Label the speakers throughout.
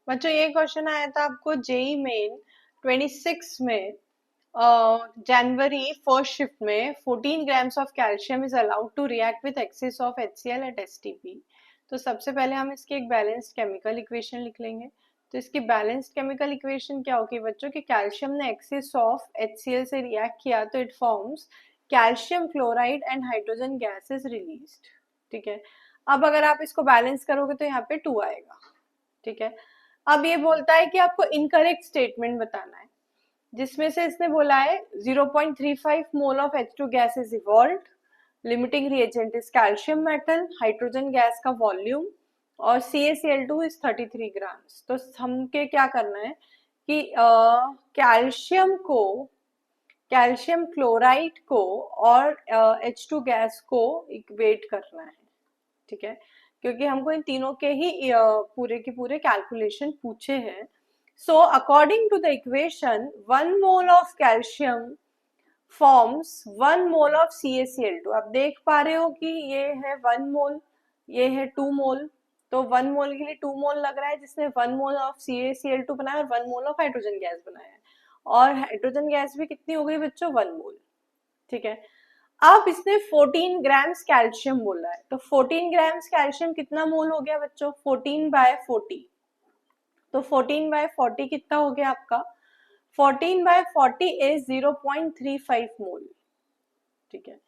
Speaker 1: बच्चों ये क्वेश्चन आया था आपको जेई मेन 26 में, जनवरी फर्स्ट शिफ्ट में 14 grams of calcium is allowed to react with excess of HCl at STP. तो सबसे पहले हम इसकी एक बैलेंस्ड केमिकल इक्वेशन लिख लेंगे। तो इसकी बैलेंस्ड केमिकल इक्वेशन क्या होगी बच्चों कि कैल्शियम ने एक्सेस ऑफ HCl से रिएक्ट किया तो it forms calcium chloride and hydrogen gas is released. ठीक है, अब अगर आप इसको बैलेंस करोगे तो यहाँ पे 2 आएगा। ठीक है, अब ये बोलता है कि आपको इनकरेक्ट स्टेटमेंट बताना है, जिसमें से इसने बोला है 0.35 mole of H2 gas is evolve, limiting reagent is calcium metal, hydrogen gas का वॉल्यूम और CaCl2 इज 33 ग्राम्स। तो हमके क्या करना है कि कैल्शियम क्लोराइड को और H2 गैस को इक्वेट करना है। ठीक है, क्योंकि हमको इन तीनों के ही पूरे के पूरे कैलकुलेशन पूछे हैं। So according to the equation 1 mole of calcium forms 1 mole of CaCl2। आप देख पा रहे हो कि ये है 1 मोल, ये है 2 मोल, तो 1 मोल के लिए 2 मोल लग रहा है, जिसने 1 मोल ऑफ CaCl2 बनाया और 1 मोल ऑफ हाइड्रोजन गैस बनाया है। और हाइड्रोजन गैस भी कितनी हो गई बच्चों? 1 मोल। ठीक है, अब इसने 14 ग्राम्स कैल्शियम बोला है, तो 14 ग्राम्स कैल्शियम कितना मोल हो गया बच्चों? 14/40। तो 14/40 कितना हो गया आपका? 14/40 इज 0.35 मोल। ठीक है,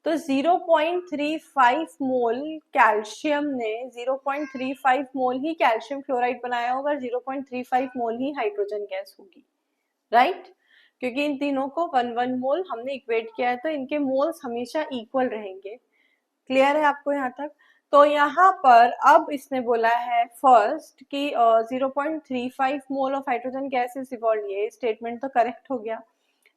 Speaker 1: तो 0.35 मोल कैल्शियम ने 0.35 मोल ही कैल्शियम क्लोराइड बनाया होगा, 0.35 मोल ही हाइड्रोजन गैस होगी, राइट? क्योंकि इन तीनों को 1 मोल हमने इक्वेट किया है, तो इनके मोल्स हमेशा इक्वल रहेंगे। क्लियर है आपको यहाँ तक? तो यहाँ पर अब इसने बोला है फर्स्ट कि 0.35 mole of hydrogen gas is evolve, ये स्टेटमेंट तो करेक्ट हो गया।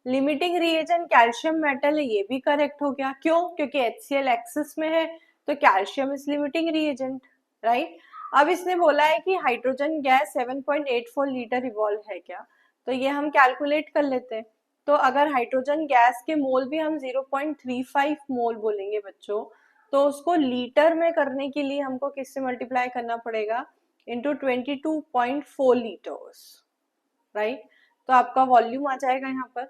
Speaker 1: लिमिटिंग रिएजेंट कैल्शियम मेटल है, ये भी करेक्ट हो गया। क्यों? क्योंकि HCl एक्सिस में है, तो calcium is limiting reagent, right? अब इसने बोला है कि हाइड्रोजन गैस 7.84 लीटर इवॉल्व है क्या, तो ये हम कैलकुलेट कर लेते हैं। तो अगर हाइड्रोजन गैस के मोल भी हम 0.35 मोल बोलेंगे बच्चों, तो उसको लीटर में करने के लिए हमको किससे मल्टीप्लाई करना पड़ेगा? Into 22.4 litres, right? तो आपका वॉल्यूम आ जाएगा यहाँ पर।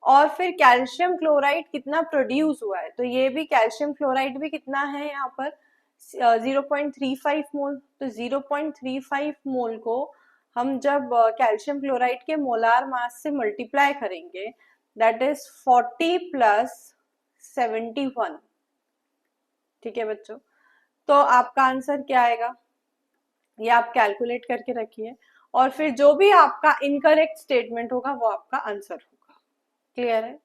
Speaker 1: और फिर कैल्शियम क्लोराइड कितना प्रोड्यूस हुआ है, तो ये भी कैल्शियम क्लोराइड भी कितना है यहाँ पर? 0.35 मोल। तो 0.35 मोल को हम जब कैल्शियम क्लोराइड के मोलार मास से मल्टीप्लाई करेंगे, दैट इज 40 प्लस 71। ठीक है बच्चों, तो आपका आंसर क्या आएगा ये आप कैलकुलेट करके रखिए, और फिर जो भी आपका इनकरेक्ट स्टेटमेंट होगा वो आपका आंसर होगा। क्लियर है?